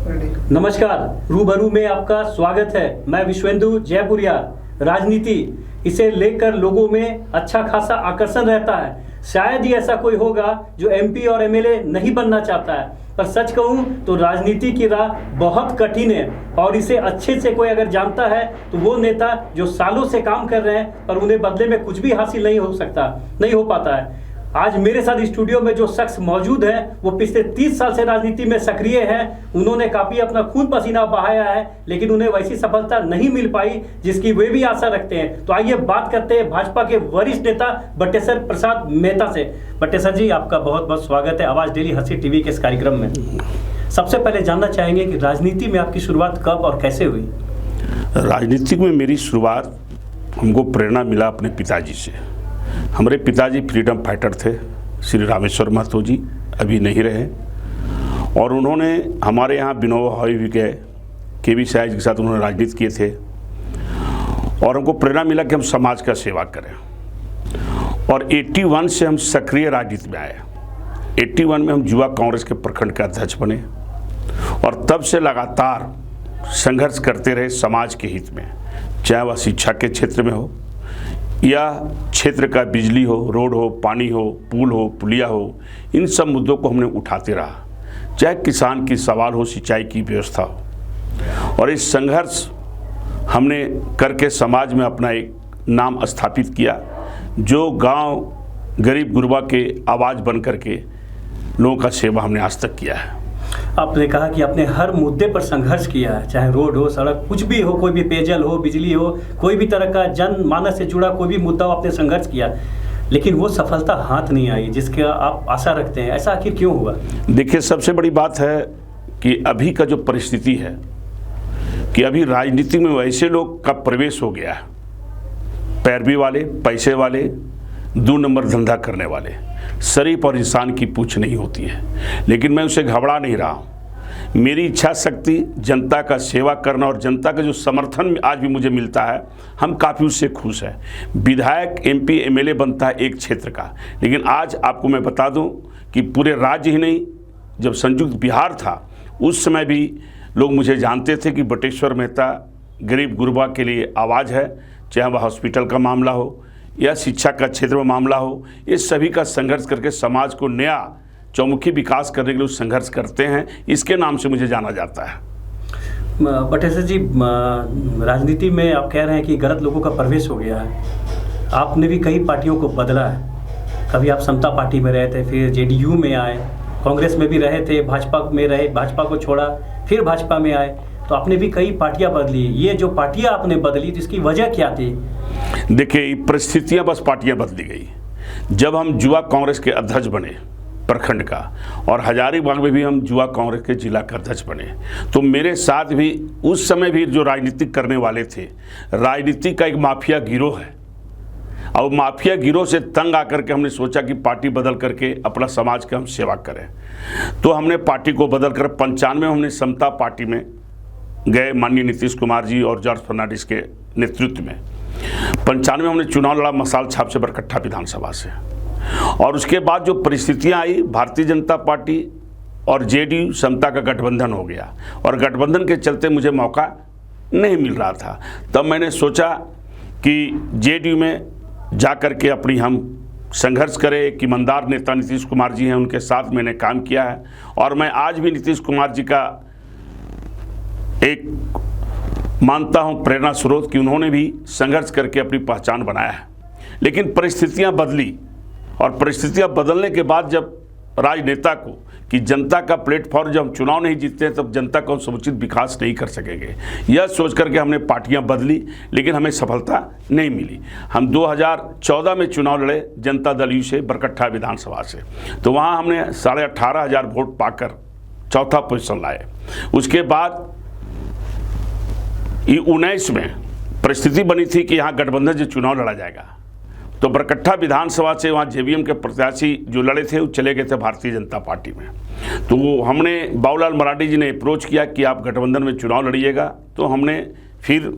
नमस्कार, रूबरू में आपका स्वागत है। मैं विश्वेंदु जयपुरिया। राजनीति, इसे लेकर लोगों में अच्छा खासा आकर्षण रहता है। शायद ही ऐसा कोई होगा जो एमपी और एमएलए नहीं बनना चाहता है, पर सच कहूं तो राजनीति की राह बहुत कठिन है और इसे अच्छे से कोई अगर जानता है तो वो नेता जो सालों से काम कर रहे हैं पर उन्हें बदले में कुछ भी हासिल नहीं हो पाता है। आज मेरे साथ स्टूडियो में जो शख्स मौजूद है वो पिछले 30 साल से राजनीति में सक्रिय हैं। उन्होंने काफी अपना खून पसीना बहाया है, लेकिन उन्हें वैसी सफलता नहीं मिल पाई जिसकी वे भी आशा रखते हैं। तो आइए बात करते हैं भाजपा के वरिष्ठ नेता बटेश्वर प्रसाद मेहता से। बटेश्वर जी, आपका बहुत बहुत स्वागत है आवाज डेली हंसी टीवी के इस कार्यक्रम में। सबसे पहले जानना चाहेंगे कि राजनीति में आपकी शुरुआत कब और कैसे हुई? राजनीति में मेरी शुरुआत हमको प्रेरणा मिला अपने पिताजी से। हमारे पिताजी फ्रीडम फाइटर थे, श्री रामेश्वर महतो जी, अभी नहीं रहे, और उन्होंने हमारे यहाँ विनोबा भावे भी गए, केवी साइज के साथ उन्होंने राजनीति किए थे और हमको प्रेरणा मिला कि हम समाज का सेवा करें। और 81 से हम सक्रिय राजनीति में आए। 81 में हम युवा कांग्रेस के प्रखंड के अध्यक्ष बने और तब से लगातार संघर्ष करते रहे समाज के हित में, चाहे वह शिक्षा के क्षेत्र में हो या क्षेत्र का बिजली हो, रोड हो, पानी हो, पुल हो, पुलिया हो, इन सब मुद्दों को हमने उठाते रहा, चाहे किसान की सवाल हो, सिंचाई की व्यवस्था हो। और इस संघर्ष हमने करके समाज में अपना एक नाम स्थापित किया, जो गांव गरीब गुरबा के आवाज़ बन करके लोगों का सेवा हमने आज तक किया है। आपने कहा कि आपने हर मुद्दे पर संघर्ष किया है, चाहे रोड हो, सड़क, कुछ भी हो, कोई भी पेयजल हो, बिजली हो, कोई भी तरह का जनमानस से जुड़ा कोई भी मुद्दा हो, आपने संघर्ष किया, लेकिन वो सफलता हाथ नहीं आई जिसके आप आशा रखते हैं। ऐसा आखिर क्यों हुआ? देखिए, सबसे बड़ी बात है कि अभी का जो परिस्थिति है कि अभी राजनीति में वैसे लोग का प्रवेश हो गया है, पैरवी वाले, पैसे वाले, 2 नंबर धंधा करने वाले। शरीफ और इंसान की पूछ नहीं होती है, लेकिन मैं उसे घबरा नहीं रहा हूँ। मेरी इच्छा शक्ति जनता का सेवा करना और जनता का जो समर्थन आज भी मुझे मिलता है, हम काफ़ी उससे खुश हैं। विधायक, एमपी, एमएलए बनता है एक क्षेत्र का, लेकिन आज आपको मैं बता दूं कि पूरे राज्य ही नहीं, जब संयुक्त बिहार था उस समय भी लोग मुझे जानते थे कि बटेश्वर मेहता गरीब गुरबा के लिए आवाज़ है, चाहे वह हॉस्पिटल का मामला हो या शिक्षा का क्षेत्र में मामला हो। ये सभी का संघर्ष करके समाज को नया चौमुखी विकास करने के लिए संघर्ष करते हैं, इसके नाम से मुझे जाना जाता है। बटेश्वर जी, राजनीति में आप कह रहे हैं कि गलत लोगों का प्रवेश हो गया है। आपने भी कई पार्टियों को बदला है। कभी आप समता पार्टी में रहे थे, फिर जेडीयू में आए, कांग्रेस में भी रहे थे, भाजपा में रहे, भाजपा को छोड़ा, फिर भाजपा में आए, तो आपने भी कई पार्टियां बदली। ये जो पार्टियां आपने बदली तो इसकी वजह क्या थी? देखिए, परिस्थितियां बस पार्टियां बदली गई। जब हम युवा कांग्रेस के अध्यक्ष बने प्रखंड का, और हजारीबाग में भी हम युवा कांग्रेस के जिला के अध्यक्ष बने, तो मेरे साथ भी उस समय भी जो राजनीति करने वाले थे, राजनीति का एक माफिया गिरोह है, और माफिया गिरोह से तंग आकर के हमने सोचा कि पार्टी बदल करके अपना समाज का हम सेवा करें। तो हमने पार्टी को बदल कर 95 में हमने समता पार्टी में गए, माननीय नीतीश कुमार जी और जॉर्ज फर्नांडिस के नेतृत्व में। 95 में हमने चुनाव लड़ा मसाल छाप से बरकट्ठा विधानसभा से, और उसके बाद जो परिस्थितियां आई, भारतीय जनता पार्टी और जेडीयू समता का गठबंधन हो गया, और गठबंधन के चलते मुझे मौका नहीं मिल रहा था। तब मैंने सोचा कि जेडीयू में जा कर के अपनी हम संघर्ष करें। एक ईमानदार नेता नीतीश कुमार जी हैं, उनके साथ मैंने काम किया है, और मैं आज भी नीतीश कुमार जी का एक मानता हूं प्रेरणा स्रोत कि उन्होंने भी संघर्ष करके अपनी पहचान बनाया है। लेकिन परिस्थितियां बदली, और परिस्थितियां बदलने के बाद जब राजनेता को कि जनता का प्लेटफॉर्म, जब हम चुनाव नहीं जीतते हैं तब जनता का समुचित विकास नहीं कर सकेंगे, यह सोच करके हमने पार्टियां बदली, लेकिन हमें सफलता नहीं मिली। हम 2014 में चुनाव लड़े जनता दल यू से बरकट्ठा विधानसभा से, तो वहाँ हमने 18,500 वोट पाकर चौथा पोजीशन लाए। उसके बाद 19 में परिस्थिति बनी थी कि यहाँ गठबंधन से चुनाव लड़ा जाएगा, तो बरकट्ठा विधानसभा से वहाँ जेवीएम के प्रत्याशी जो लड़े थे वो चले गए थे भारतीय जनता पार्टी में। तो वो हमने बाबूलाल मरांडी जी ने अप्रोच किया कि आप गठबंधन में चुनाव लड़िएगा, तो हमने फिर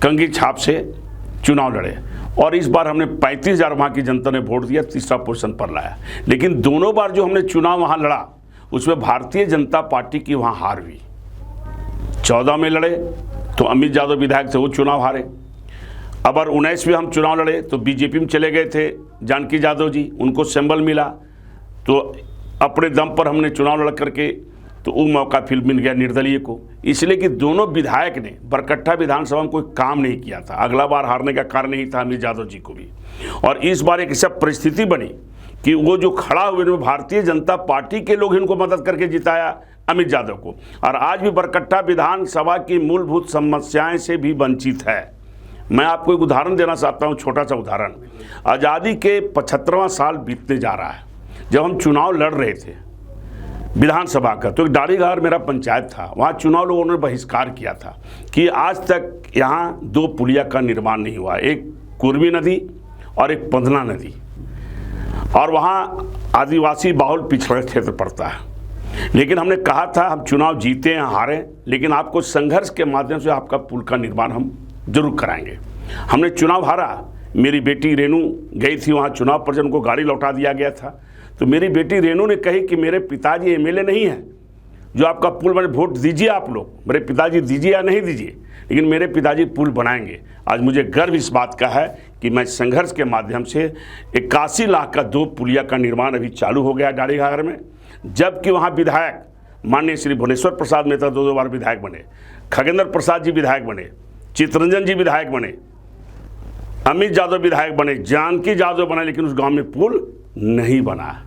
कंगी छाप से चुनाव लड़े, और इस बार हमने 35,000 वहाँ की जनता ने वोट दिया, तीसरा पोजीशन पर लाया। लेकिन दोनों बार जो हमने चुनाव वहाँ लड़ा उसमें भारतीय जनता पार्टी की वहाँ हार हुई, 14 में लड़े तो अमित यादव विधायक थे, वो चुनाव हारे। अब 19 में हम चुनाव लड़े तो बीजेपी में चले गए थे जानकी यादव जी, उनको सिंबल मिला तो अपने दम पर हमने चुनाव लड़ करके तो वो मौका फिर मिल गया निर्दलीय को। इसलिए कि दोनों विधायक ने बरकट्ठा विधानसभा में कोई काम नहीं किया था। अगला बार हारने का कारण यही था अमित यादव जी को भी। और इस बार एक ऐसा परिस्थिति बनी कि वो जो खड़ा हुए में भारतीय जनता पार्टी के लोग इनको मदद करके जिताया अमित यादव को। और आज भी बरकट्ठा विधानसभा की मूलभूत समस्याएं से भी वंचित है। मैं आपको एक उदाहरण देना चाहता हूं, छोटा सा उदाहरण। आज़ादी के 75वां साल बीतने जा रहा है। जब हम चुनाव लड़ रहे थे विधानसभा का, तो एक डाड़ीघाट मेरा पंचायत था, वहाँ चुनाव लोगों ने बहिष्कार किया था कि आज तक यहाँ 2 पुलिया का निर्माण नहीं हुआ, एक कुर्मी नदी और एक पंधना नदी, और वहाँ आदिवासी बाहुल पिछड़ा क्षेत्र पड़ता है। लेकिन हमने कहा था हम चुनाव जीते हैं हारे, लेकिन आपको संघर्ष के माध्यम से आपका पुल का निर्माण हम जरूर कराएंगे। हमने चुनाव हारा। मेरी बेटी रेनू गई थी वहाँ चुनाव पर, जब उनको गाड़ी लौटा दिया गया था तो मेरी बेटी रेनू ने कही कि मेरे पिताजी एमएलए नहीं हैं जो आपका पुल बने, वोट दीजिए आप लोग, मेरे पिताजी दीजिए या नहीं दीजिए, लेकिन मेरे पिताजी पुल बनाएंगे। आज मुझे गर्व इस बात का है कि मैं संघर्ष के माध्यम से 81 लाख का 2 पुलिया का निर्माण अभी चालू हो गया डाड़ीघाट में। जबकि वहाँ विधायक माननीय श्री भुवनेश्वर प्रसाद मेहता 2 बार विधायक बने, खगेंद्र प्रसाद जी विधायक बने, चित्तरंजन जी विधायक बने, अमित यादव विधायक बने, जानकी यादव बने, लेकिन उस गांव में पुल नहीं बना।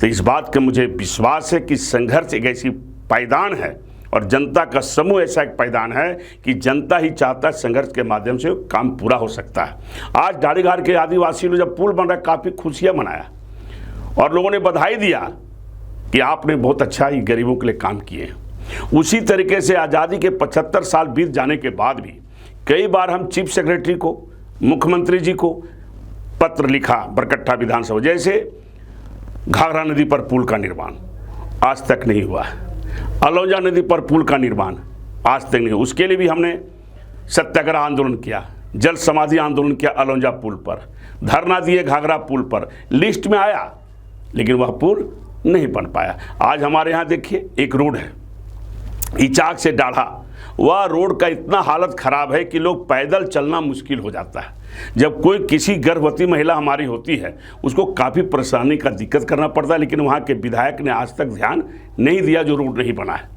तो इस बात का मुझे विश्वास है कि संघर्ष एक ऐसी पायदान है और जनता का समूह ऐसा एक पायदान है कि जनता ही चाहता है संघर्ष के माध्यम से काम पूरा हो सकता है। आज डाड़ीघाट के आदिवासी लोग जब पुल बन रहा, काफ़ी खुशियाँ मनाया और लोगों ने बधाई दिया कि आपने बहुत अच्छा ही गरीबों के लिए काम किए। उसी तरीके से आज़ादी के 75 साल बीत जाने के बाद भी कई बार हम चीफ सेक्रेटरी को, मुख्यमंत्री जी को पत्र लिखा बरकट्ठा विधानसभा, जैसे घाघरा नदी पर पुल का निर्माण आज तक नहीं हुआ, अलौजा नदी पर पुल का निर्माण आज तक नहीं हुआ। उसके लिए भी हमने सत्याग्रह आंदोलन किया, जल समाधि आंदोलन किया अलौजा पुल पर, धरना दिए घाघरा पुल पर, लिस्ट में आया लेकिन वह पुल नहीं बन पाया। आज हमारे यहाँ देखिए एक रोड है इचाक से डाढ़ा, वह रोड का इतना हालत ख़राब है कि लोग पैदल चलना मुश्किल हो जाता है। जब कोई किसी गर्भवती महिला हमारी होती है उसको काफ़ी परेशानी का दिक्कत करना पड़ता है, लेकिन वहाँ के विधायक ने आज तक ध्यान नहीं दिया जो रोड नहीं बना है।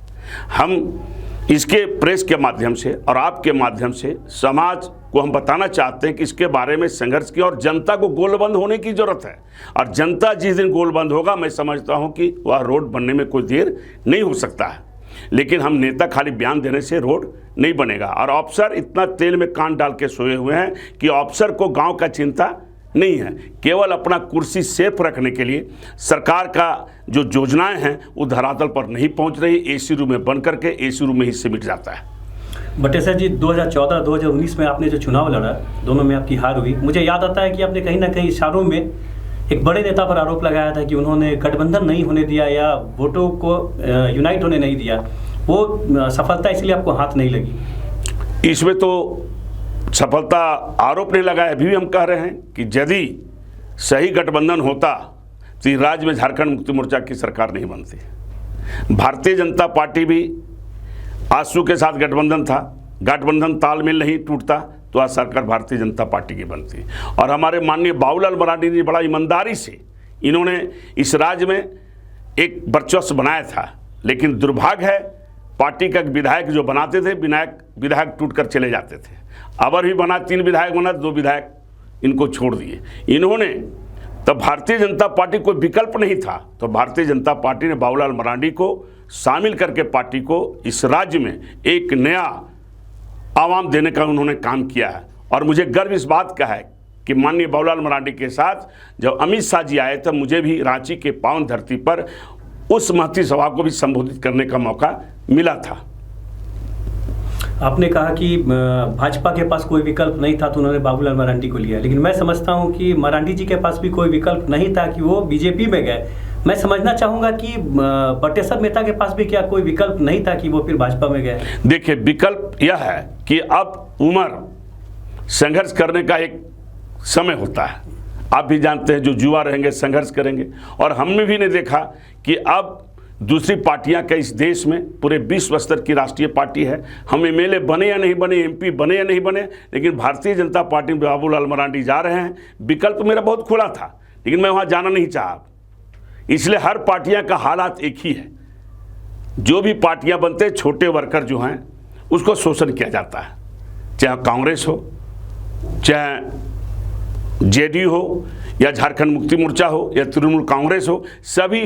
हम इसके प्रेस के माध्यम से और आपके माध्यम से समाज को हम बताना चाहते हैं कि इसके बारे में संघर्ष की और जनता को गोलबंद होने की ज़रूरत है। और जनता जिस दिन गोलबंद होगा, मैं समझता हूँ कि वह रोड बनने में कोई देर नहीं हो सकता है। लेकिन हम नेता खाली बयान देने से रोड नहीं बनेगा। और अफसर इतना तेल में कान डाल के सोए हुए हैं कि अफसर को गांव का चिंता नहीं है, केवल अपना कुर्सी सेफ रखने के लिए सरकार का जो योजनाएं हैं वो धरातल पर नहीं पहुंच रही। एसी रूम में बन करके एसी रूम में ही सिमट जाता है। बटेसर जी, 2014-2019 में आपने जो चुनाव लड़ा, दोनों में आपकी हार हुई। मुझे याद आता है कि आपने कहीं ना कहीं इशारों में एक बड़े नेता पर आरोप लगाया था कि उन्होंने गठबंधन नहीं होने दिया या वोटों को यूनाइट होने नहीं दिया, वो सफलता इसलिए आपको हाथ नहीं लगी। इसमें तो सफलता आरोप नहीं लगाया, अभी भी हम कह रहे हैं कि यदि सही गठबंधन होता तो राज्य में झारखंड मुक्ति मोर्चा की सरकार नहीं बनती। भारतीय जनता पार्टी भी आजसू के साथ गठबंधन था, गठबंधन तालमेल नहीं टूटता तो आज सरकार भारतीय जनता पार्टी की बनती। और हमारे माननीय बाबूलाल मरांडी जी बड़ा ईमानदारी से इन्होंने इस राज्य में एक वर्चस्व बनाया था, लेकिन दुर्भाग्य है पार्टी का विधायक जो बनाते थे विधायक टूट कर चले जाते थे। अबर भी बना, 3 विधायक बना, 2 विधायक इनको छोड़ दिए इन्होंने। तब भारतीय जनता पार्टी कोई विकल्प नहीं था, तो भारतीय जनता पार्टी ने बाबूलाल मरांडी को शामिल करके पार्टी को इस राज्य में एक नया आवाम देने का उन्होंने काम किया है। और मुझे गर्व इस बात का है कि माननीय बाबूलाल मरांडी के साथ जब अमित शाह जी आए तब मुझे भी रांची के पावन धरती पर उस महती सभा को भी संबोधित करने का मौका मिला था। आपने कहा कि भाजपा के पास कोई विकल्प नहीं था तो उन्होंने बाबूलाल मरांडी को लिया, लेकिन मैं समझता हूं कि मरांडी जी के पास भी कोई विकल्प नहीं था कि वो बीजेपी में गए। मैं समझना चाहूंगा कि बटेसर मेहता के पास भी क्या कोई विकल्प नहीं था कि वो फिर भाजपा में गए? देखिए, विकल्प यह है कि अब उम्र संघर्ष करने का एक समय होता है। आप भी जानते हैं जो युवा रहेंगे संघर्ष करेंगे, और हमने भी ने देखा कि अब दूसरी पार्टियां का इस देश में पूरे विश्व स्तर की राष्ट्रीय पार्टी है। हम एमएलए बने या नहीं बने, एमपी बने या नहीं बने, लेकिन भारतीय जनता पार्टी में बाबूलाल मरांडी जा रहे हैं। विकल्प मेरा बहुत खुला था, लेकिन मैं वहां जाना नहीं चाहा। इसलिए हर पार्टियां का हालात एक ही है। जो भी पार्टियां बनते हैं, छोटे वर्कर जो हैं उसको शोषण किया जाता है, चाहे कांग्रेस हो, चाहे जेडीयू हो, या झारखंड मुक्ति मोर्चा हो, या तृणमूल कांग्रेस हो। सभी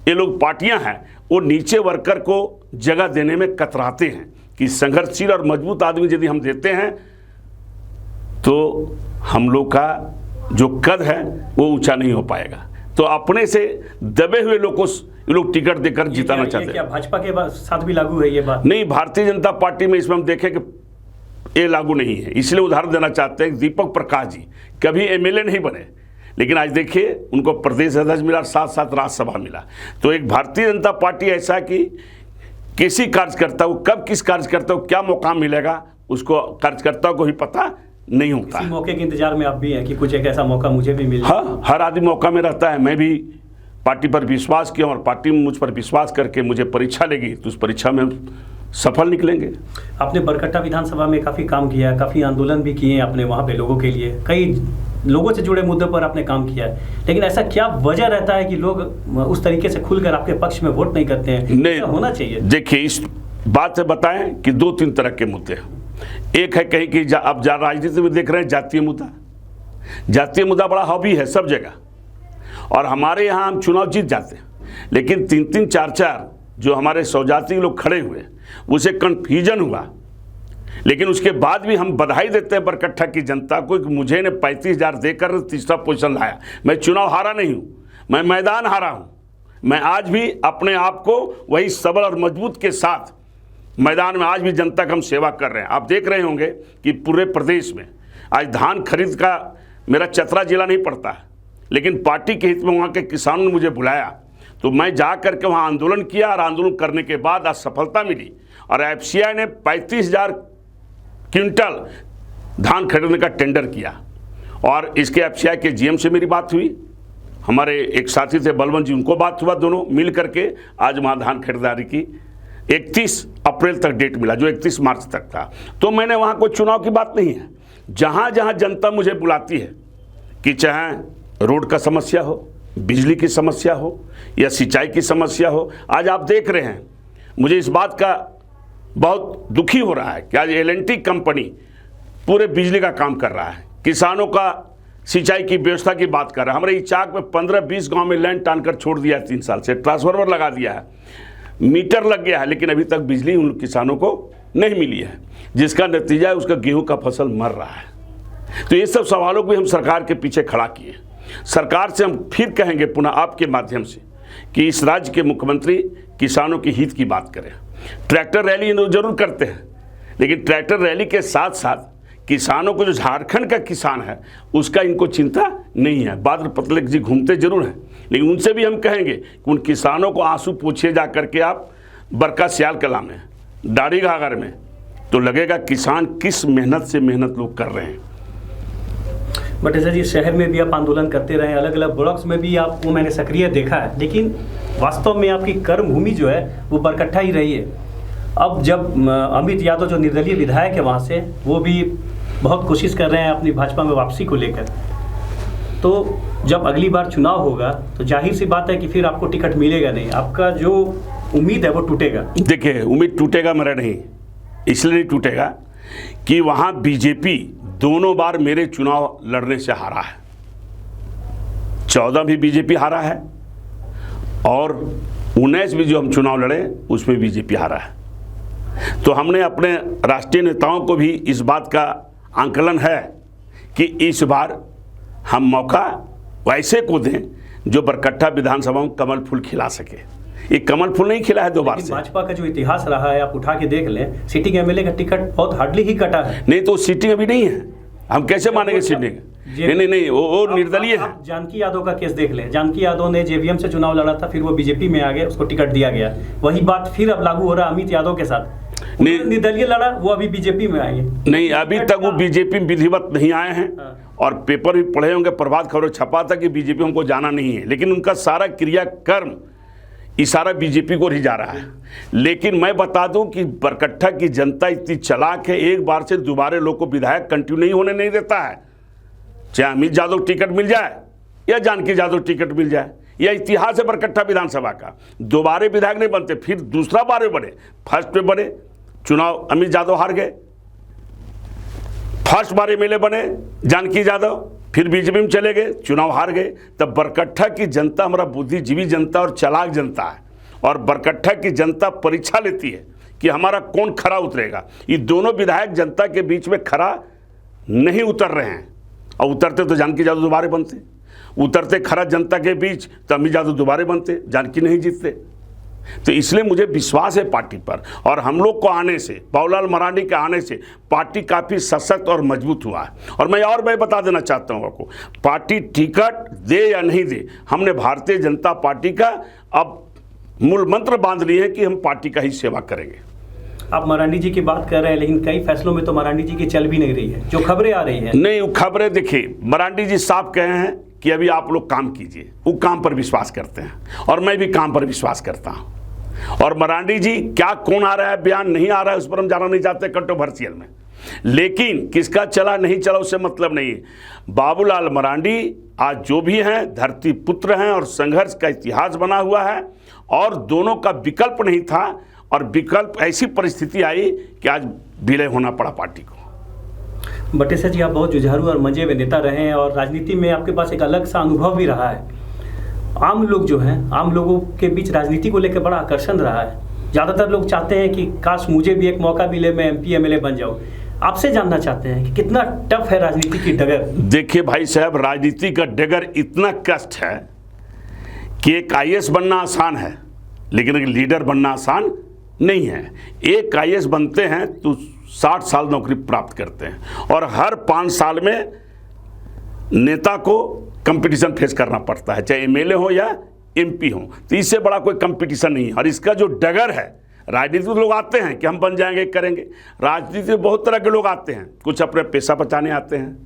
ये लोग पार्टियां हैं, वो नीचे वर्कर को जगह देने में कतराते हैं कि संघर्षशील और मजबूत आदमी यदि हम देते हैं तो हम लोग का जो कद है वो ऊंचा नहीं हो पाएगा। तो अपने से दबे हुए लोग को ये लोग टिकट देकर जिताना चाहते हैं। क्या भाजपा के साथ भी लागू है ये बात? नहीं, भारतीय जनता पार्टी में इसमें हम देखें कि ये लागू नहीं है। इसलिए उदाहरण देना चाहते हैं, दीपक प्रकाश जी कभी एमएलए नहीं बने, लेकिन आज देखिए उनको प्रदेश अध्यक्ष मिला, साथ साथ राज्यसभा मिला। तो एक भारतीय जनता पार्टी ऐसा कि किसी कार्यकर्ता को कब किस कार्यकर्ता को क्या मौका मिलेगा उसको कार्यकर्ता को ही पता नहीं होता। इसी मौके के इंतजार में आप भी हैं कि कुछ एक ऐसा मौका मुझे भी मिले। हाँ, हर आदमी मौका में रहता है। मैं भी पार्टी पर विश्वास किया और पार्टी मुझ पर विश्वास करके मुझे परीक्षा लेगी, तो उस परीक्षा में सफल निकलेंगे। आपने बरकट्टा विधानसभा में काफ़ी काम किया, काफ़ी आंदोलन भी किए आपने वहाँ पे लोगों के लिए, कई लोगों से जुड़े मुद्दों पर आपने काम किया है। लेकिन ऐसा क्या वजह रहता है कि लोग उस तरीके से खुलकर आपके पक्ष में वोट नहीं करते हैं? नहीं होना चाहिए। देखिए, इस बात से बताएं कि 2-3 तरह के मुद्दे हैं। एक है कहीं कि अब राजनीति में देख रहे हैं जातीय मुद्दा। जातीय मुद्दा बड़ा हॉबी है सब जगह, और हमारे यहाँ हम चुनाव जीत जाते हैं, लेकिन 3-3, 4-4 जो हमारे स्वजाति लोग खड़े हुए उसे कन्फ्यूजन हुआ। लेकिन उसके बाद भी हम बधाई देते हैं बरकट्टा की जनता को कि मुझे ने 35,000 देकर तीसरा पोजीशन लाया। मैं चुनाव हारा नहीं हूँ, मैं मैदान हारा हूँ। मैं आज भी अपने आप को वही सबल और मजबूत के साथ मैदान में आज भी जनता का हम सेवा कर रहे हैं। आप देख रहे होंगे कि पूरे प्रदेश में आज धान खरीद का मेरा चतरा जिला नहीं पड़ता है, लेकिन पार्टी के हित में वहाँ के किसानों ने मुझे बुलाया, तो मैं जा करके वहाँ आंदोलन किया, और आंदोलन करने के बाद आज सफलता मिली, और एफसीआई ने 35,000 क्विंटल धान खरीदने का टेंडर किया। और इसके एफसीआई के जीएम से मेरी बात हुई, हमारे एक साथी थे बलवंत जी, उनको बात हुआ, दोनों मिल करके आज वहाँ धान खरीदारी की। 31 अप्रैल तक डेट मिला, जो 31 मार्च तक था। तो मैंने वहाँ कोई चुनाव की बात नहीं है, जहाँ जहाँ जनता मुझे बुलाती है कि चाहे रोड का समस्या हो, बिजली की समस्या हो, या सिंचाई की समस्या हो। आज आप देख रहे हैं, मुझे इस बात का बहुत दुखी हो रहा है कि आज एल&टी कंपनी पूरे बिजली का काम कर रहा है, किसानों का सिंचाई की व्यवस्था की बात कर रहा है। हमारे इचाक में 15-20 गांव में लैंड टानकर छोड़ दिया है, 3 साल से ट्रांसफार्मर लगा दिया है, मीटर लग गया है, लेकिन अभी तक बिजली उन किसानों को नहीं मिली है, जिसका नतीजा है उसका गेहूं का फसल मर रहा है। तो ये सब सवालों को भी हम सरकार के पीछे खड़ा किए। सरकार से हम फिर कहेंगे पुनः आपके माध्यम से कि इस राज्य के मुख्यमंत्री किसानों के हित की बात करें। ट्रैक्टर रैली जरूर करते हैं, लेकिन ट्रैक्टर रैली के साथ साथ किसानों को, जो झारखंड का किसान है उसका इनको चिंता नहीं है। बादल पतले जी घूमते जरूर हैं, लेकिन उनसे भी हम कहेंगे कि उन किसानों को आंसू पूछिए जा करके आप बरका सियाल कला में, दाढ़ी घाघर में, तो लगेगा किसान किस मेहनत से मेहनत लोग कर रहे हैं। बट ऐसा जी, शहर में भी आप आंदोलन करते रहे, अलग अलग ब्लॉक्स में भी आपको मैंने सक्रिय देखा है, लेकिन वास्तव में आपकी कर्म भूमि जो है वो बरकट्टा ही रही है। अब जब अमित यादव जो निर्दलीय विधायक है वहाँ से, वो भी बहुत कोशिश कर रहे हैं अपनी भाजपा में वापसी को लेकर, तो जब अगली बार चुनाव होगा तो जाहिर सी बात है कि फिर आपको टिकट मिलेगा नहीं, आपका जो उम्मीद है वो टूटेगा। देखिए, उम्मीद टूटेगा मेरा नहीं, इसलिए नहीं टूटेगा कि वहाँ बीजेपी दोनों बार मेरे चुनाव लड़ने से हारा है। 14 भी बीजेपी हारा है, और 19 भी जो हम चुनाव लड़े उसमें बीजेपी हारा है। तो हमने अपने राष्ट्रीय नेताओं को भी इस बात का आंकलन है कि इस बार हम मौका वैसे को दें जो बरकट्टा विधानसभा में कमल फूल खिला सके। ये कमल फूल नहीं खिला है 2 बार से। भाजपा का जो इतिहास रहा है आप उठा के देख लें, सिटिंग एमएलए का टिकट बहुत हार्डली ही कटा है। नहीं तो सीटिंग अभी नहीं है, हम कैसे मानेंगे सीटिंग? नहीं, वो निर्दलीय है। जानकी यादव का केस देख लें, जानकी यादव ने जेवीएम से चुनाव लड़ा था, फिर वो बीजेपी में आ गए, उसको टिकट दिया गया। वही बात फिर अब लागू हो रहा है अमित यादव के साथ, निर्दलीय लड़ा, वो अभी बीजेपी में आएंगे। नहीं, अभी तक वो बीजेपी में विधिवत नहीं आए हैं, और पेपर भी पढ़े होंगे, प्रभात खबर छपा था कि बीजेपी हमको जाना नहीं है, लेकिन उनका सारा क्रियाकर्म इशारा बीजेपी को ही जा रहा है। लेकिन मैं बता दूं कि बरकट्ठा की जनता इतनी चालाक है, एक बार से दोबारा लोग को विधायक कंटिन्यू नहीं होने नहीं देता है। चाहे अमित यादव टिकट मिल जाए या जानकी यादव टिकट मिल जाए, यह इतिहास है बरकट्ठा विधानसभा का। दोबारे विधायक नहीं बनते, फिर दूसरा बार में बने। फर्स्ट में बने, चुनाव अमित यादव हार गए, फर्स्ट बार एमएलए बने जानकी यादव, फिर बीजेपी में चले गए, चुनाव हार गए। तब बरकट्ठा की जनता हमारा बुद्धिजीवी जनता और चालाक जनता है, और बरकट्ठा की जनता परीक्षा लेती है कि हमारा कौन खरा उतरेगा। ये दोनों विधायक जनता के बीच में खरा नहीं उतर रहे हैं, और उतरते तो जानकी यादव दोबारे बनते, उतरते खरा जनता के बीच तो अमित यादव दोबारे बनते, जानकी नहीं जीतते। तो इसलिए मुझे विश्वास है पार्टी पर, और हम लोग को आने से, बाबूलाल मरांडी के आने से पार्टी काफ़ी सशक्त और मजबूत हुआ है। और मैं बता देना चाहता हूँ आपको, पार्टी टिकट दे या नहीं दे, हमने भारतीय जनता पार्टी का अब मूल मंत्र बांध लिए है कि हम पार्टी का ही सेवा करेंगे। आप मरांडी जी की बात कर रहे हैं, लेकिन कई फैसलों में तो मरांडी जी की चल भी नहीं रही है, जो खबरें आ रही हैं। नहीं, वो खबरें देखिए, मरांडी जी साफ कहे हैं कि अभी आप लोग काम कीजिए, वो काम पर विश्वास करते हैं, और मैं भी काम पर विश्वास करता हूँ। और मरांडी जी क्या कौन आ रहा है बयान नहीं आ रहा है उस पर हम जाना नहीं चाहते कंट्रोवर्शियल में, लेकिन किसका चला नहीं चला उससे मतलब नहीं है। बाबूलाल मरांडी आज जो भी हैं धरती पुत्र हैं, और संघर्ष का इतिहास बना हुआ है, और दोनों का विकल्प नहीं था, और विकल्प ऐसी परिस्थिति आई कि आज विलय होना पड़ा पार्टी को। बटेश्वर जी, आप बहुत जुझारू और मजे हुए नेता रहे हैं, और राजनीति में आपके पास एक अलग सा अनुभव भी रहा है। आम लोग जो हैं, आम लोगों के बीच राजनीति को लेकर बड़ा आकर्षण रहा है। ज़्यादातर लोग चाहते हैं कि काश मुझे भी एक मौका मिले, मैं MP MLA बन जाऊं। आपसे जानना चाहते हैं कि कितना टफ है राजनीति की डगर। देखिए भाई साहब, राजनीति का डगर इतना कष्ट है कि एक IAS बनना आसान है, लेकिन एक लीडर बनना आसान नहीं है। एक IAS बनते हैं तो 60 साल नौकरी प्राप्त करते हैं, और हर 5 साल में नेता को कंपटीशन फेस करना पड़ता है, चाहे MLA हो या MP हो। तो इससे बड़ा कोई कंपटीशन नहीं है। और इसका जो डगर है, राजनीति में लोग आते हैं कि हम बन जाएंगे, करेंगे। राजनीति में बहुत तरह के लोग आते हैं, कुछ अपने पैसा बचाने आते हैं,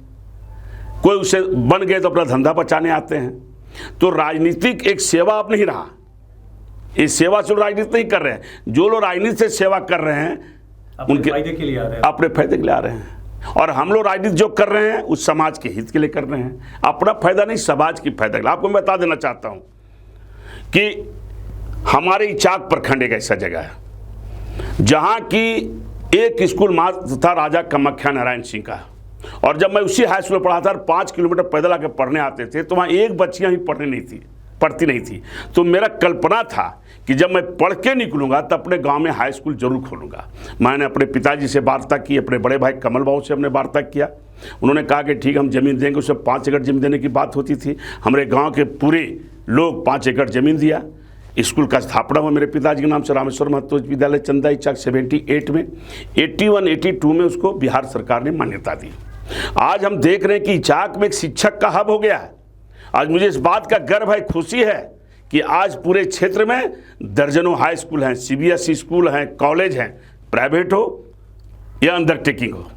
कोई उसे बन गए तो अपना धंधा बचाने आते हैं। तो राजनीतिक एक सेवा अब नहीं रहा, इस सेवा से राजनीति नहीं कर रहे हैं। जो लोग राजनीति से सेवा कर रहे हैं उनके फायदे के लिए आ रहे हैं, अपने फायदे के लिए आ रहे हैं। और हम लोग राजनीति जो कर रहे हैं उस समाज के हित के लिए कर रहे हैं, अपना फायदा नहीं, समाज की फायदा के लिए। आपको मैं बता देना चाहता हूं कि हमारे इचाक प्रखंड एक ऐसा जगह है जहां की एक स्कूल मात्र था राजा कामाख्या नारायण सिंह का, और जब मैं उसी हाई स्कूल में पढ़ा था, 5 किलोमीटर पैदल आकर पढ़ने आते थे, तो वहाँ एक बच्चियाँ भी पढ़ती नहीं थी। तो मेरा कल्पना था कि जब मैं पढ़ के निकलूंगा तो अपने गांव में हाई स्कूल जरूर खोलूंगा। मैंने अपने पिताजी से वार्ता की, अपने बड़े भाई कमल बाबू से हमने वार्ता किया। उन्होंने कहा कि ठीक हम ज़मीन देंगे। उससे 5 एकड़ ज़मीन देने की बात होती थी। हमारे गांव के पूरे लोग 5 एकड़ ज़मीन दिया। स्कूल का स्थापना हुआ मेरे पिताजी के नाम से, रामेश्वर महतो विद्यालय चंदा इचाक 78 में। 81-82 में उसको बिहार सरकार ने मान्यता दी। आज हम देख रहे हैं कि इचाक में एक शिक्षक का हब हो गया है। आज मुझे इस बात का गर्व है, खुशी है कि आज पूरे क्षेत्र में दर्जनों हाई स्कूल हैं, CBSE स्कूल हैं, कॉलेज हैं, प्राइवेट हो या अंडरटेकिंग हो।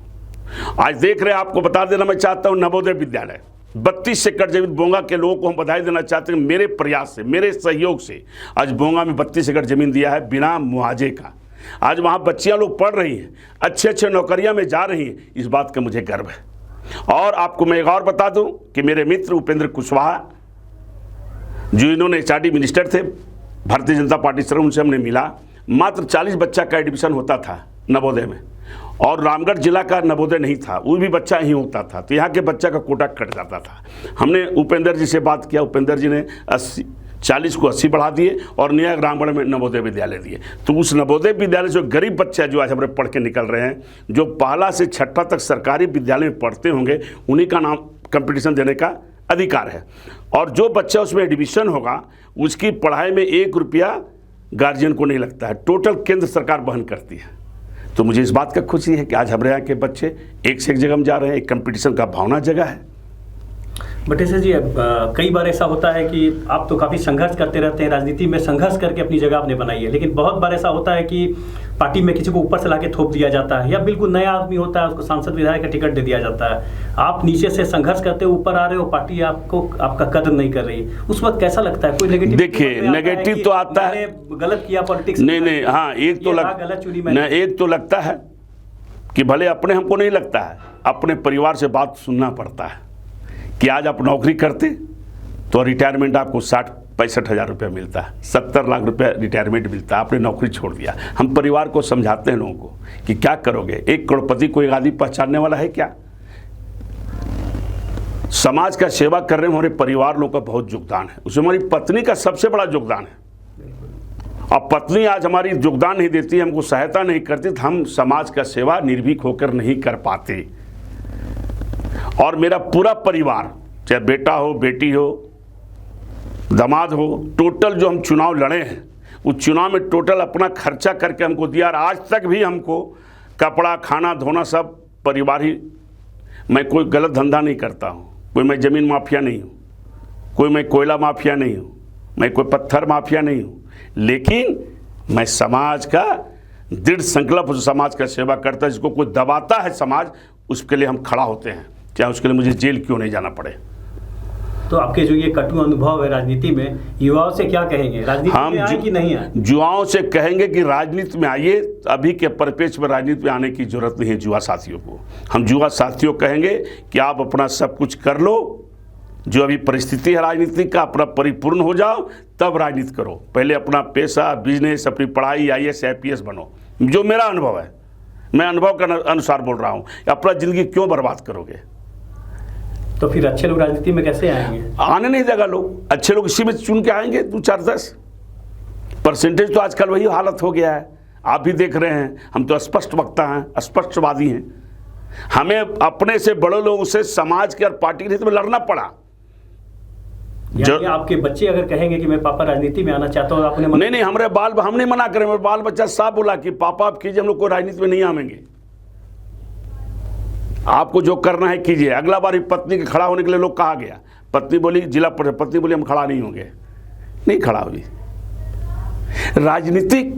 आज देख रहे हैं, आपको बता देना मैं चाहता हूँ, नवोदय विद्यालय 32 एकड़ जमीन बोंगा के लोगों को हम बधाई देना चाहते हैं। मेरे प्रयास से, मेरे सहयोग से आज बोंगा में 32 एकड़ जमीन दिया है बिना मुआवजे का। आज वहाँ बच्चियाँ लोग पढ़ रही हैं, अच्छे नौकरियाँ में जा रही हैं। इस बात का मुझे गर्व है। और आपको मैं एक और बता दूं कि मेरे मित्र उपेंद्र कुशवाहा, जो इन्होंने HRD मिनिस्टर थे भारतीय जनता पार्टी से, उनसे हमने मिला। मात्र 40 बच्चा का एडमिशन होता था नवोदय में, और रामगढ़ जिला का नवोदय नहीं था, वो भी बच्चा ही होता था। तो यहाँ के बच्चा का कोटा कट जाता था। हमने उपेंद्र जी से बात किया, उपेंद्र जी ने 40 को 80 बढ़ा दिए और नया रामगढ़ में नवोदय विद्यालय दिए। तो उस नवोदय विद्यालय से गरीब बच्चे जो आज हमारे पढ़ के निकल रहे हैं, जो पहला से 6ठा तक सरकारी विद्यालय में पढ़ते होंगे, उन्हीं का नाम कंपटीशन देने का अधिकार है। और जो बच्चा उसमें एडमिशन होगा उसकी पढ़ाई में 1 रुपया गार्जियन को नहीं लगता है, टोटल केंद्र सरकार वहन करती है। तो मुझे इस बात का खुशी है कि आज हमारे यहाँ के बच्चे एक से एक जगह में जा रहे हैं। एक कंपटीशन का भावना जगह है। बटेश्वर जी, कई बार ऐसा होता है कि आप तो काफ़ी संघर्ष करते रहते हैं, राजनीति में संघर्ष करके अपनी जगह आपने बनाई है, लेकिन बहुत बार ऐसा होता है कि पार्टी में किसी को ऊपर से लाके थोप दिया जाता है, या बिल्कुल नया आदमी होता है उसको सांसद विधायक का टिकट दे दिया जाता है। आप नीचे से संघर्ष करते ऊपर आ रहे हो, पार्टी आपका कदर नहीं कर रही, उस वक्त कैसा लगता है? कोई नेगेटिव? देखिए, नेगेटिव तो आता है, गलत किया पॉलिटिक्स। नहीं, हाँ, एक तो लगता है कि भले अपने हमको नहीं लगता है, अपने परिवार से बात सुनना पड़ता है कि आज आप नौकरी करते तो रिटायरमेंट आपको 60-65 हज़ार रुपया मिलता है, 70 लाख रुपया रिटायरमेंट मिलता है, आपने नौकरी छोड़ दिया। हम परिवार को समझाते हैं लोगों को कि क्या करोगे, 1 करोड़पति को एक आदमी पहचानने वाला है क्या? समाज का सेवा करने में हमारे परिवार लोगों का बहुत योगदान है, उसमें हमारी पत्नी का सबसे बड़ा योगदान है। अब पत्नी आज हमारी योगदान नहीं देती, हमको सहायता नहीं करती, तो हम समाज का सेवा निर्भीक होकर नहीं कर पाते। और मेरा पूरा परिवार, चाहे बेटा हो, बेटी हो, दामाद हो, टोटल जो हम चुनाव लड़े हैं उस चुनाव में टोटल अपना खर्चा करके हमको दिया, और आज तक भी हमको कपड़ा, खाना, धोना सब परिवार ही। मैं कोई गलत धंधा नहीं करता हूँ, कोई मैं ज़मीन माफिया नहीं हूँ, कोई मैं कोयला माफिया नहीं हूँ, मैं कोई पत्थर माफिया नहीं हूँ, लेकिन मैं समाज का दृढ़ संकल्प समाज का सेवा करता है। जिसको कोई दबाता है समाज, उसके लिए हम खड़ा होते हैं, चाहे उसके लिए मुझे जेल क्यों नहीं जाना पड़े। तो आपके जो ये कटु अनुभव है राजनीति में, युवाओं से क्या कहेंगे? राजनीति में आए कि नहीं आए? युवाओं से कहेंगे कि राजनीति में आइए, अभी के परिप्रेक्ष्य में राजनीति में आने की जरूरत नहीं है। युवा साथियों को हम युवा साथियों कहेंगे कि आप अपना सब कुछ कर लो, जो अभी परिस्थिति है राजनीति का, अपना परिपूर्ण हो जाओ, तब राजनीति करो। पहले अपना पैसा, बिजनेस, अपनी पढ़ाई, IAS IPS बनो। जो मेरा अनुभव है, मैं अनुभव के अनुसार बोल रहा हूँ। अपना ज़िंदगी क्यों बर्बाद करोगे? तो फिर अच्छे लोग राजनीति में कैसे आएंगे? आने नहीं देगा लोग, अच्छे लोग इसी में चुन के आएंगे। 2-4-10% तो आजकल वही हालत हो गया है, आप भी देख रहे हैं। हम तो स्पष्ट वक्ता हैं, स्पष्टवादी हैं। हमें अपने से बड़े लोगों से समाज के और पार्टी के हित में लड़ना पड़ा। आपके बच्चे अगर कहेंगे कि मैं पापा राजनीति में आना चाहता हूँ, आपने नहीं, हम नहीं मना करें। मेरे बाल बच्चा साफ बोला कि पापा आप कीजिए, हम लोग कोई राजनीति में नहीं आवेंगे, आपको जो करना है कीजिए। अगला बार पत्नी के खड़ा होने के लिए लोग कहा गया, पत्नी बोली, जिला परिषद पत्नी बोली हम खड़ा नहीं होंगे, नहीं खड़ा हुई। राजनीतिक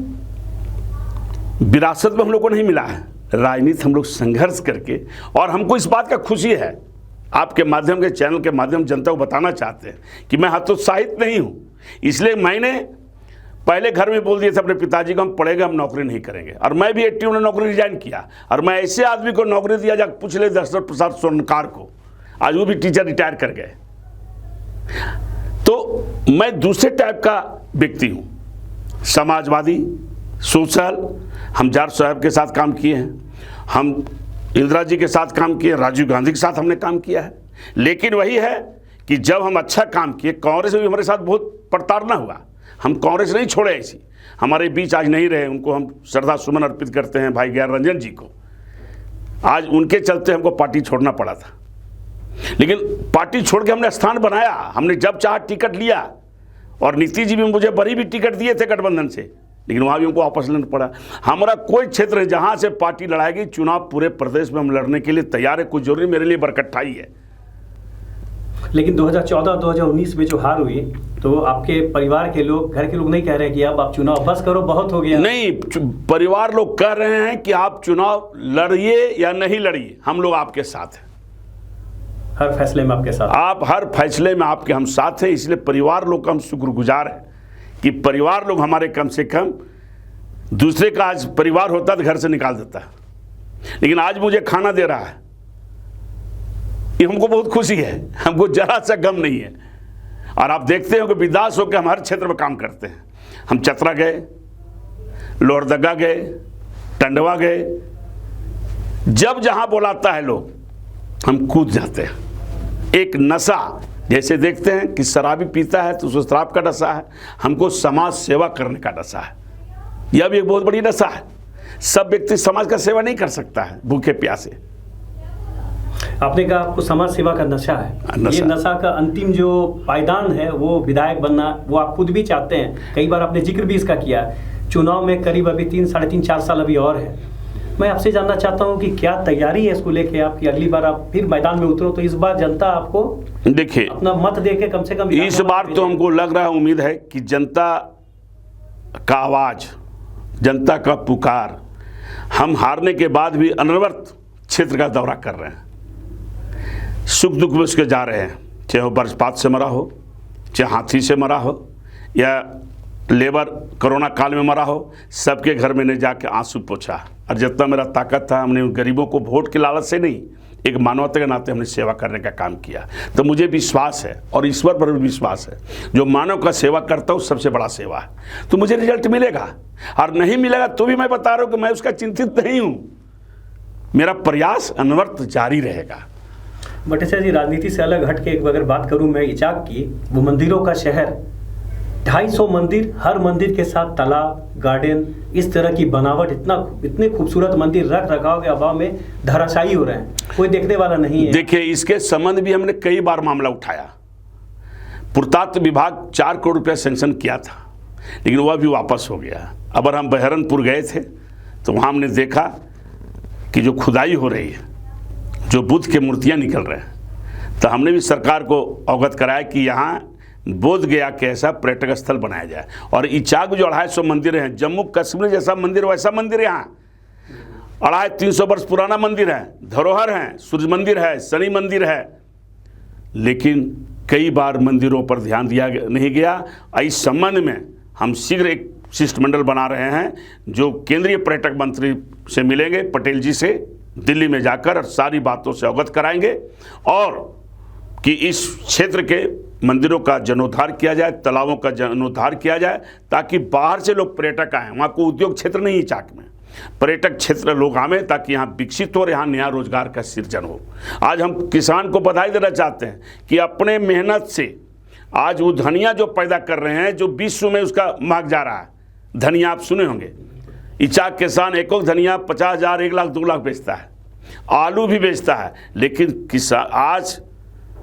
विरासत में हम लोग को नहीं मिला है, राजनीति हम लोग संघर्ष करके, और हमको इस बात का खुशी है, आपके माध्यम के चैनल के माध्यम जनता को बताना चाहते हैं कि मैं हतोत्साहित नहीं हूँ। इसलिए मैंने पहले घर में बोल दिए थे अपने पिताजी को, हम पढ़ेंगे, हम नौकरी नहीं करेंगे। और मैं भी 80 में नौकरी रिजाइन किया, और मैं ऐसे आदमी को नौकरी दिया, जाकर पूछ ले दशरथ प्रसाद स्वर्णकार को, आज वो भी टीचर रिटायर कर गए। तो मैं दूसरे टाइप का व्यक्ति हूँ, समाजवादी, सोशल। हम जार साहब के साथ काम किए हैं, हम इंदिरा जी के साथ काम किए, राजीव गांधी के साथ हमने काम किया है। लेकिन वही है कि जब हम अच्छा काम किए, कांग्रेस में भी हमारे साथ बहुत प्रताड़ना हुआ, हम कांग्रेस नहीं छोड़े। ऐसी हमारे बीच आज नहीं रहे, उनको हम श्रद्धा सुमन अर्पित करते हैं, भाई ज्ञान रंजन जी को। आज उनके चलते हमको पार्टी छोड़ना पड़ा था, लेकिन पार्टी छोड़ के हमने स्थान बनाया। हमने जब चाहा टिकट लिया, और नीतीश जी भी मुझे बड़ी भी टिकट दिए थे गठबंधन से, लेकिन वहाँ भी हमको वापस लेना पड़ा। हमारा कोई क्षेत्र है जहाँ से पार्टी लड़ाएगी, चुनाव पूरे प्रदेश में हम लड़ने के लिए तैयार है। कुछ जरूरी मेरे लिए बरकट्ठाई है। लेकिन 2014-2019 में जो हार हुई, तो आपके परिवार के लोग, घर के लोग नहीं कह रहे कि अब आप चुनाव बस करो, बहुत हो गया? नहीं, परिवार लोग कह रहे हैं कि आप चुनाव लड़िए या नहीं लड़िए, हम लोग आपके साथ हैं। हर फैसले में आपके साथ? आप हर फैसले में आपके हम साथ हैं। इसलिए परिवार लोग का हम शुक्रगुजार हैं कि परिवार लोग हमारे कम से कम, दूसरे का आज परिवार होता तो घर से निकाल देता, लेकिन आज मुझे खाना दे रहा है, ये हमको बहुत खुशी है, हमको जरा सा गम नहीं है। और आप देखते हो कि विदास होकर हम हर क्षेत्र में काम करते हैं। हम चतरा गए, लोहरदगा गए, टंडवा गए, जब जहां बुलाता है लोग हम कूद जाते हैं। एक नशा, जैसे देखते हैं कि शराबी पीता है तो उसको शराब का नशा है, हमको समाज सेवा करने का नशा है। यह भी एक बहुत बड़ी नशा है। सब व्यक्ति समाज का सेवा नहीं कर सकता है भूखे प्यासे। आपने कहा आपको समाज सेवा का नशा है, ये नशा का अंतिम जो पायदान है वो विधायक बनना, वो आप खुद भी चाहते हैं। कई बार आपने जिक्र भी इसका किया। चुनाव में करीब अभी 3, साढ़े 3, 4 साल अभी और है, मैं आपसे जानना चाहता हूं कि क्या तैयारी है इसको लेके आपकी, अगली बार आप फिर मैदान में उतरो तो इस बार जनता आपको देखिए अपना मत देके कम से कम इस बार तो हमको लग रहा है, उम्मीद है कि जनता का आवाज, जनता का पुकार, हम हारने के बाद भी अनवरत क्षेत्र का दौरा कर रहे हैं, सुख दुख में उसके जा रहे हैं, चाहे वो वज्रपात से मरा हो, चाहे हाथी से मरा हो, या लेबर कोरोना काल में मरा हो, सबके घर में ने जाके आंसू पोंछा। और जितना मेरा ताकत था, हमने उन गरीबों को वोट के लालच से नहीं, एक मानवता के नाते हमने सेवा करने का काम किया। तो मुझे विश्वास है और ईश्वर पर भी विश्वास है, जो मानव का सेवा करता हूँ सबसे बड़ा सेवा है। तो मुझे रिजल्ट मिलेगा, और नहीं मिलेगा तो भी मैं बता रहा हूँ कि मैं उसका चिंतित नहीं हूँ, मेरा प्रयास अनवरत जारी रहेगा। बटेसर जी, राजनीति से अलग हट के अगर बात करूं मैं इचाक की, वो मंदिरों का शहर, 250 मंदिर, हर मंदिर के साथ तालाब, गार्डन, इस तरह की बनावट, इतने खूबसूरत मंदिर रख रखाव के अभाव में धराशायी हो रहे हैं, कोई देखने वाला नहीं है। देखिए, इसके संबंध भी हमने कई बार मामला उठाया। पुरातत्व विभाग 4 करोड़ रुपया सेंक्शन किया था, लेकिन वह भी वापस हो गया। अब हम बहरनपुर गए थे तो वहाँ हमने देखा कि जो खुदाई हो रही है, जो बुद्ध के मूर्तियाँ निकल रहे हैं, तो हमने भी सरकार को अवगत कराया कि यहाँ बोध गया के ऐसा पर्यटक स्थल बनाया जाए। और इचाक जो 250 मंदिर हैं, जम्मू कश्मीर जैसा मंदिर वैसा मंदिर यहाँ 250-300 वर्ष पुराना मंदिर है, धरोहर है, सूर्य मंदिर है, शनि मंदिर है, लेकिन कई बार मंदिरों पर ध्यान दिया नहीं गया। इस संबंध में हम शीघ्र एक शिष्टमंडल बना रहे हैं, जो केंद्रीय पर्यटक मंत्री से मिलेंगे, पटेल जी से, दिल्ली में जाकर और सारी बातों से अवगत कराएंगे, और कि इस क्षेत्र के मंदिरों का जीर्णोद्धार किया जाए, तालाबों का जीर्णोद्धार किया जाए, ताकि बाहर से लोग पर्यटक आएँ। वहाँ को उद्योग क्षेत्र नहीं है इचाक में, पर्यटक क्षेत्र लोग आए, ताकि यहाँ विकसित हो और यहाँ नया रोजगार का सृजन हो। आज हम किसान को बधाई देना चाहते हैं कि अपने मेहनत से आज वो धनिया जो पैदा कर रहे हैं, जो विश्व में उसका महक जा रहा है, धनिया आप सुने होंगे, इचाक किसान एक धनिया 50,000, 1 लाख, 2 लाख बेचता है, आलू भी बेचता है, लेकिन किसान आज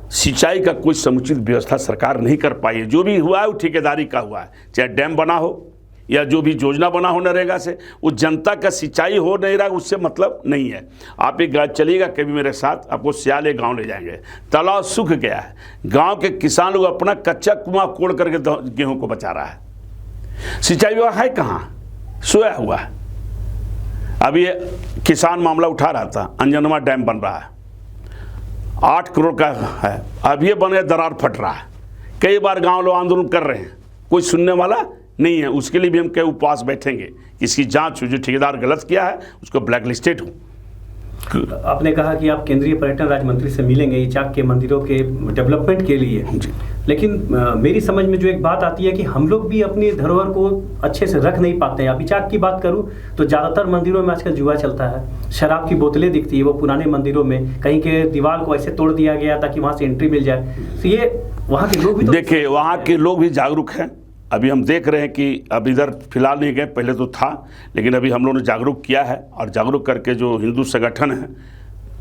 सिंचाई का कोई समुचित व्यवस्था सरकार नहीं कर पाई है। जो भी हुआ है वो ठेकेदारी का हुआ है, चाहे डैम बना हो या जो भी योजना बना हो नरेगा से, वो जनता का सिंचाई हो नहीं रहा, उससे मतलब नहीं है। आप एक चलिएगा कभी मेरे साथ, आपको सियाले गांव ले जाएंगे, तालाब सूख गया है, गांव के किसान लोग अपना कच्चा कुआं कोड़ करके गेहूं को बचा रहा है, सिंचाई विभाग है कहाँ, सोया हुआ है। अभी ये किसान मामला उठा रहा था, अंजनवा डैम बन रहा है, 8 करोड़ का है, अभी ये बन गया, दरार फट रहा है। कई बार गांव लोग आंदोलन कर रहे हैं, कोई सुनने वाला नहीं है। उसके लिए भी हम कई उपवास बैठेंगे, इसकी जांच हो, जो ठेकेदार गलत किया है उसको ब्लैक लिस्टेड हो। आपने कहा कि आप केंद्रीय पर्यटन राज्य मंत्री से मिलेंगे इचाक के मंदिरों के डेवलपमेंट के लिए, लेकिन मेरी समझ में जो एक बात आती है कि हम लोग भी अपनी धरोहर को अच्छे से रख नहीं पाते हैं। अब इचाक की बात करूं तो ज़्यादातर मंदिरों में आजकल जुआ चलता है, शराब की बोतलें दिखती है वो पुराने मंदिरों में, कहीं के दीवार को ऐसे तोड़ दिया गया ताकि वहाँ से एंट्री मिल जाए। तो ये वहाँ के लोग भी, देखिए वहाँ के लोग भी जागरूक हैं। अभी हम देख रहे हैं कि अब इधर फिलहाल नहीं गए, पहले तो था, लेकिन अभी हम लोगों ने जागरूक किया है, और जागरूक करके जो हिंदू संगठन हैं,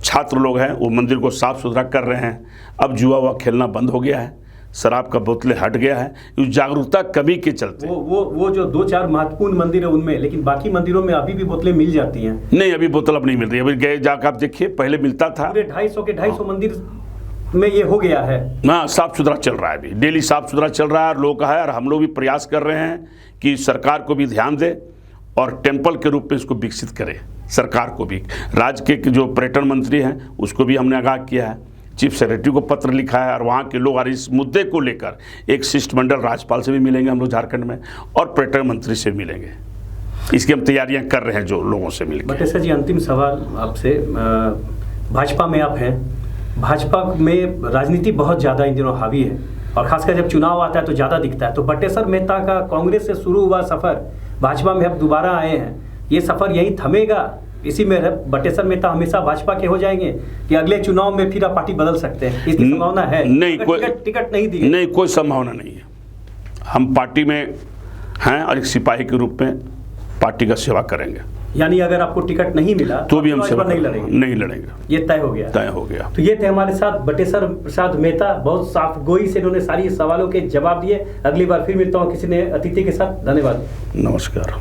छात्र लोग हैं, वो मंदिर को साफ सुथरा कर रहे हैं। अब जुआ हुआ खेलना बंद हो गया है, शराब का बोतलें हट गया है, उस जागरूकता कमी के चलते। वो जो 2-4 महत्वपूर्ण मंदिर है उनमें, लेकिन बाकी मंदिरों में अभी भी बोतलें मिल जाती हैं। नहीं, अभी बोतल अब नहीं मिल रही। अभी गए जाकर आप देखिए, पहले मिलता था। 250 मंदिर में ये हो गया है ना, साफ सुथरा चल रहा है, अभी डेली साफ सुथरा चल रहा है, और लोग है, और हम लोग भी प्रयास कर रहे हैं कि सरकार को भी ध्यान दे और टेम्पल के रूप में इसको विकसित करे। सरकार को भी, राज्य के जो पर्यटन मंत्री हैं उसको भी हमने आगाह किया है, चीफ सेक्रेटरी को पत्र लिखा है, और वहाँ के लोग और इस मुद्दे को लेकर एक शिष्टमंडल राज्यपाल से भी मिलेंगे हम लोग झारखंड में, और पर्यटन मंत्री से मिलेंगे। इसकी हम तैयारियाँ कर रहे हैं जो लोगों से मिलकर। बटेसर जी, अंतिम सवाल आपसे, भाजपा में आप हैं, भाजपा में राजनीति बहुत ज़्यादा इन दिनों हावी है, और खासकर जब चुनाव आता है तो ज़्यादा दिखता है। तो बटेसर मेहता का कांग्रेस से शुरू हुआ सफ़र भाजपा में अब दोबारा आए हैं, ये सफ़र यहीं थमेगा, इसी में बटेसर मेहता हमेशा भाजपा के हो जाएंगे, कि अगले चुनाव में फिर आप पार्टी बदल सकते हैं? इसकी संभावना है? नहीं, कोई टिकट नहीं दी, नहीं, कोई संभावना नहीं है। हम पार्टी में हैं और एक सिपाही के रूप में पार्टी का सेवा करेंगे। यानी अगर आपको टिकट नहीं मिला तो भी हम सेवा नहीं लड़ेंगे? नहीं लड़ेंगे, ये तय हो गया? तय हो गया। तो ये थे हमारे साथ बटेसर प्रसाद मेहता, बहुत साफ गोई से इन्होंने सारी सवालों के जवाब दिए। अगली बार फिर मिलता हूँ किसी ने अतिथि के साथ। धन्यवाद, नमस्कार।